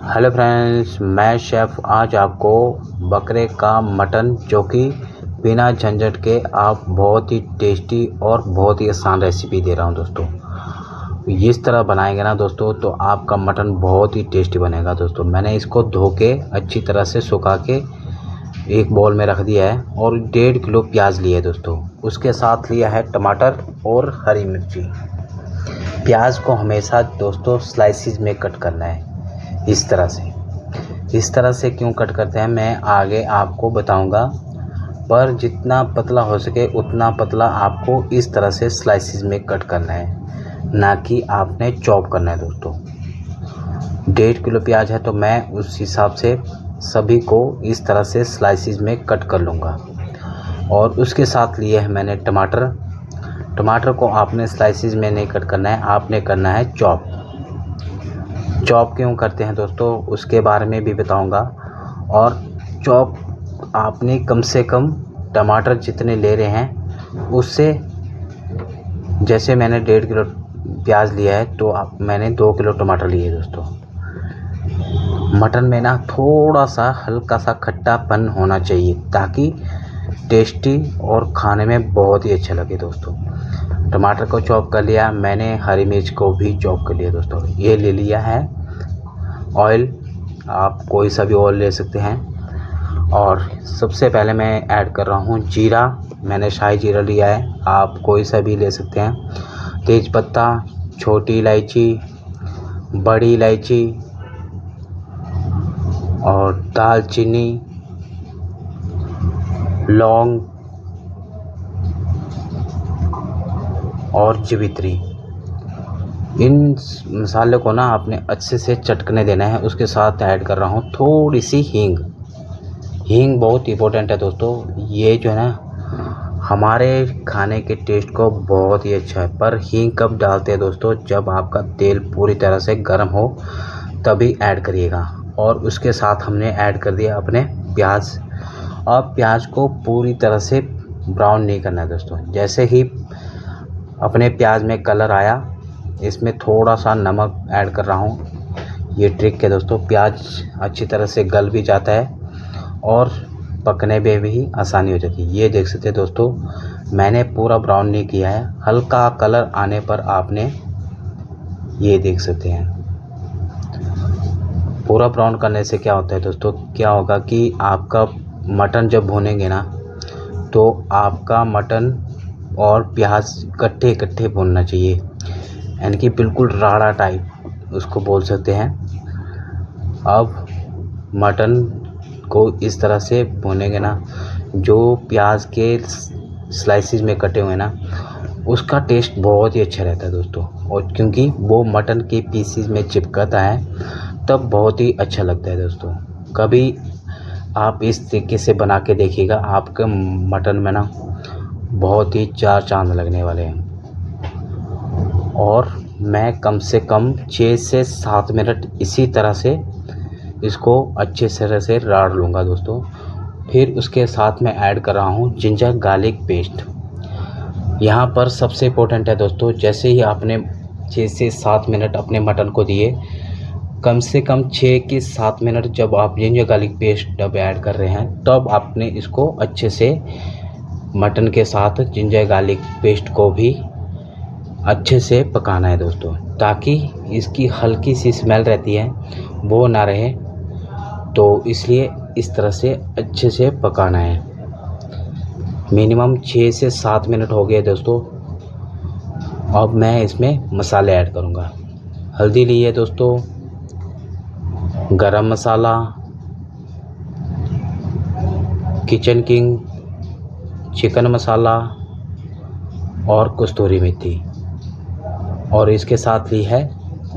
Hello friends, मैं chef आज आपको बकरे का मटन जो कि बिना झंझट के आप बहुत ही टेस्टी और बहुत ही आसान रेसिपी दे रहा हूं दोस्तों। इस तरह बनाएंगे ना दोस्तों तो आपका मटन बहुत ही टेस्टी बनेगा दोस्तों। मैंने इसको धो के अच्छी तरह से सुखा के एक बाउल में रख दिया है और 1.5 किलो प्याज लिए दोस्तों। उसके साथ लिया है टमाटर और हरी मिर्ची। प्याज को हमेशा दोस्तों स्लाइसिस में कट करना है। इस तरह से क्यों कट करते हैं मैं आगे आपको बताऊंगा, पर जितना पतला हो सके उतना पतला आपको इस तरह से स्लाइसिस में कट करना है, ना कि आपने चॉप करना है दोस्तों। 1.5 किलो प्याज है तो मैं उस हिसाब से सभी को इस तरह से स्लाइसिस में कट कर लूँगा। और उसके साथ लिए है मैंने टमाटर को आपने स्लाइसिस में नहीं कट करना है, आपने करना है चॉप क्यों करते हैं दोस्तों उसके बारे में भी बताऊंगा। और चॉप आपने कम से कम टमाटर जितने ले रहे हैं उससे, जैसे मैंने 1.5 किलो प्याज लिया है तो मैंने 2 किलो टमाटर लिए दोस्तों। मटन में ना थोड़ा सा हल्का सा खट्टापन होना चाहिए ताकि टेस्टी और खाने में बहुत ही अच्छा लगे दोस्तों। टमाटर को चॉप कर लिया, मैंने हरी मिर्च को भी चॉप कर लिया दोस्तों। ये ले लिया है ऑयल, आप कोई सा भी ऑयल ले सकते हैं। और सबसे पहले मैं ऐड कर रहा हूँ जीरा। मैंने शाही जीरा लिया है, आप कोई सा भी ले सकते हैं। तेज़पत्ता, छोटी इलायची, बड़ी इलायची और दालचीनी, लौंग और जवित्री। इन मसाले को ना आपने अच्छे से चटकने देना है। उसके साथ ऐड कर रहा हूँ थोड़ी सी हींग बहुत इम्पोर्टेंट है दोस्तों। ये जो है ना हमारे खाने के टेस्ट को बहुत ही अच्छा है। पर हींग कब डालते हैं दोस्तों, जब आपका तेल पूरी तरह से गर्म हो तभी ऐड करिएगा। और उसके साथ हमने ऐड कर दिया अपने प्याज। अब प्याज को पूरी तरह से ब्राउन नहीं करना है दोस्तों। जैसे ही अपने प्याज में कलर आया, इसमें थोड़ा सा नमक ऐड कर रहा हूँ। ये ट्रिक है दोस्तों, प्याज अच्छी तरह से गल भी जाता है और पकने में भी आसानी हो जाती है। ये देख सकते हैं दोस्तों, मैंने पूरा ब्राउन नहीं किया है। हल्का कलर आने पर आपने ये देख सकते हैं। पूरा ब्राउन करने से क्या होता है दोस्तों, क्या होगा कि आपका मटन जब भूनेंगे ना तो आपका मटन और प्याज इकट्ठे भूनना चाहिए, यानी कि बिल्कुल राड़ा टाइप उसको बोल सकते हैं। अब मटन को इस तरह से भूनेंगे ना, जो प्याज के स्लाइसिस में कटे हुए ना उसका टेस्ट बहुत ही अच्छा रहता है दोस्तों। और क्योंकि वो मटन के पीसीस में चिपकता है तब बहुत ही अच्छा लगता है दोस्तों। कभी आप इस तरीके से बना के देखिएगा, आपके मटन में ना बहुत ही 4 चांद लगने वाले हैं। और मैं कम से कम 6 से 7 मिनट इसी तरह से इसको अच्छे तरह से राड़ लूँगा दोस्तों। फिर उसके साथ मैं ऐड कर रहा हूँ जिंजर गार्लिक पेस्ट। यहाँ पर सबसे इम्पोर्टेंट है दोस्तों, जैसे ही आपने 6 से 7 मिनट अपने मटन को दिए, कम से कम 6 के 7 मिनट जब आप जिंजर गार्लिक पेस्ट जब ऐड कर रहे हैं तब आपने इसको अच्छे से मटन के साथ जिंजर गार्लिक पेस्ट को भी अच्छे से पकाना है दोस्तों, ताकि इसकी हल्की सी स्मेल रहती है वो ना रहे। तो इसलिए इस तरह से अच्छे से पकाना है। मिनिमम 6 से 7 मिनट हो गए दोस्तों। अब मैं इसमें मसाले ऐड करूँगा। हल्दी ली है दोस्तों, गरम मसाला, किचन किंग, चिकन मसाला और कस्तूरी मेथी। और इसके साथ ली है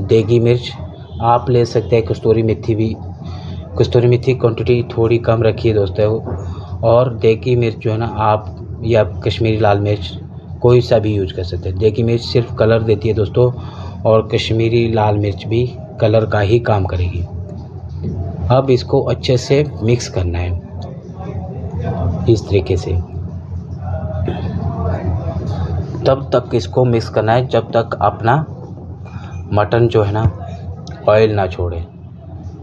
देगी मिर्च। आप ले सकते हैं कस्तूरी मेथी भी, कस्तूरी मेथी क्वांटिटी थोड़ी कम रखिए दोस्तों। और देगी मिर्च जो है ना, आप या कश्मीरी लाल मिर्च कोई सा भी यूज कर सकते हैं। देगी मिर्च सिर्फ कलर देती है दोस्तों, और कश्मीरी लाल मिर्च भी कलर का ही काम करेगी। अब इसको अच्छे से मिक्स करना है इस तरीके से। तब तक इसको मिक्स करना है जब तक अपना मटन जो है ना ऑयल ना छोड़े।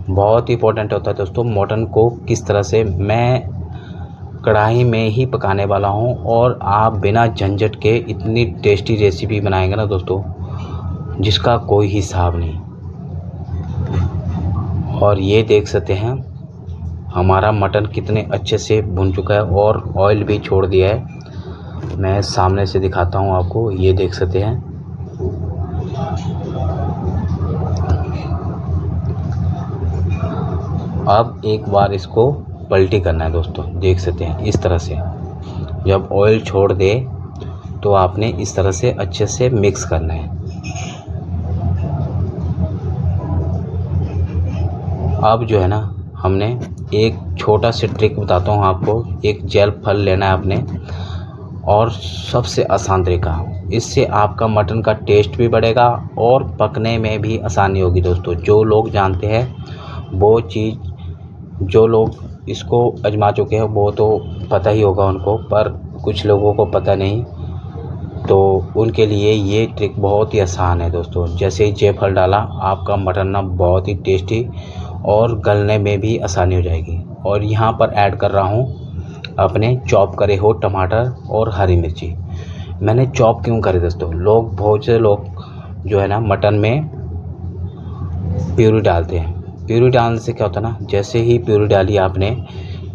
बहुत इंपॉर्टेंट होता है दोस्तों। मटन को किस तरह से मैं कढ़ाई में ही पकाने वाला हूं और आप बिना झंझट के इतनी टेस्टी रेसिपी बनाएंगे ना दोस्तों, जिसका कोई हिसाब नहीं। और ये देख सकते हैं हमारा मटन कितने अच्छे से भुन चुका है और ऑयल भी छोड़ दिया है। मैं सामने से दिखाता हूं आपको, ये देख सकते हैं। अब एक बार इसको पलटी करना है दोस्तों, देख सकते हैं इस तरह से। जब ऑयल छोड़ दे तो आपने इस तरह से अच्छे से मिक्स करना है। अब जो है ना, हमने एक छोटा सा ट्रिक बताता हूँ आपको। एक जेल फल लेना है आपने, और सबसे आसान तरीका, इससे आपका मटन का टेस्ट भी बढ़ेगा और पकने में भी आसानी होगी दोस्तों। जो लोग जानते हैं वो चीज़, जो लोग इसको आजमा चुके हैं वो तो पता ही होगा उनको, पर कुछ लोगों को पता नहीं, तो उनके लिए ये ट्रिक बहुत ही आसान है दोस्तों। जैसे ही जायफल डाला, आपका मटन ना बहुत ही टेस्टी और गलने में भी आसानी हो जाएगी। और यहाँ पर ऐड कर रहा हूँ अपने चॉप करे हो टमाटर और हरी मिर्ची। मैंने चॉप क्यों करे दोस्तों, बहुत से लोग जो है ना मटन में प्यूरी डालते हैं। प्यूरी डालने से क्या होता है ना, जैसे ही प्यूरी डाली आपने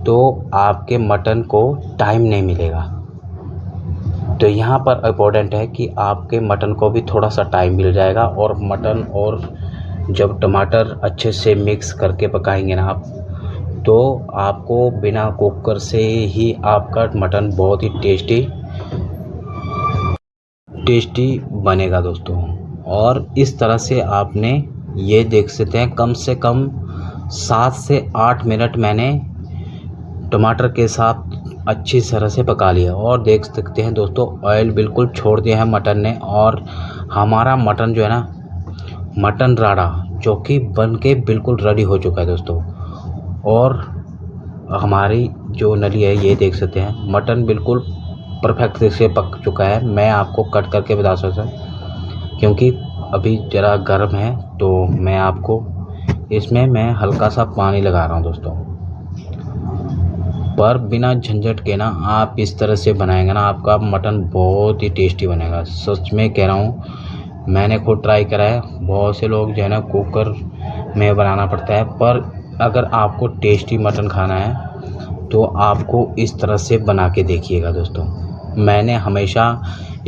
तो आपके मटन को टाइम नहीं मिलेगा। तो यहाँ पर इम्पोर्टेंट है कि आपके मटन को भी थोड़ा सा टाइम मिल जाएगा। और मटन और जब टमाटर अच्छे से मिक्स करके पकाएंगे ना आप, तो आपको बिना कुकर से ही आपका मटन बहुत ही टेस्टी बनेगा दोस्तों। और इस तरह से आपने ये देख सकते हैं कम से कम 7 से 8 मिनट मैंने टमाटर के साथ अच्छी तरह से पका लिया। और देख सकते हैं दोस्तों ऑयल बिल्कुल छोड़ दिया है मटन ने, और हमारा मटन जो है ना, मटन राड़ा, जो कि बन के बिल्कुल रेडी हो चुका है दोस्तों। और हमारी जो नली है, ये देख सकते हैं मटन बिल्कुल परफेक्ट से पक चुका है। मैं आपको कट करके बता सकता हूँ क्योंकि अभी ज़रा गर्म है, तो मैं आपको इसमें मैं हल्का सा पानी लगा रहा हूँ दोस्तों। पर बिना झंझट के ना आप इस तरह से बनाएंगे ना, आपका मटन बहुत ही टेस्टी बनेगा। सच में कह रहा हूँ, मैंने खुद ट्राई करा है। बहुत से लोग जो है ना कुकर में बनाना पड़ता है, पर अगर आपको टेस्टी मटन खाना है तो आपको इस तरह से बना के देखिएगा दोस्तों। मैंने हमेशा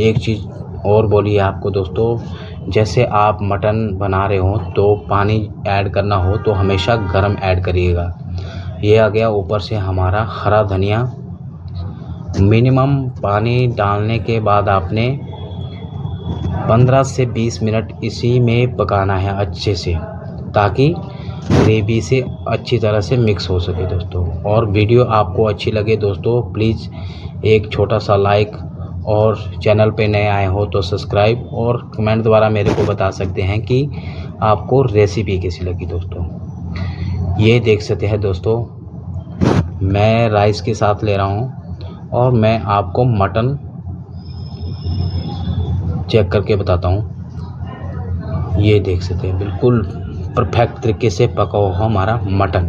एक चीज़ और बोली है आपको दोस्तों, जैसे आप मटन बना रहे हो तो पानी ऐड करना हो तो हमेशा गर्म ऐड करिएगा। ये आ गया ऊपर से हमारा हरा धनिया। मिनिमम पानी डालने के बाद आपने 15 से 20 मिनट इसी में पकाना है अच्छे से, ताकि ग्रेवी से अच्छी तरह से मिक्स हो सके दोस्तों। और वीडियो आपको अच्छी लगे दोस्तों, प्लीज़ एक छोटा सा लाइक, और चैनल पे नए आए हो तो सब्सक्राइब, और कमेंट द्वारा मेरे को बता सकते हैं कि आपको रेसिपी कैसी लगी दोस्तों। ये देख सकते हैं दोस्तों, मैं राइस के साथ ले रहा हूँ और मैं आपको मटन चेक करके बताता हूँ। ये देख सकते हैं बिल्कुल परफेक्ट तरीके से पका हुआ हमारा मटन।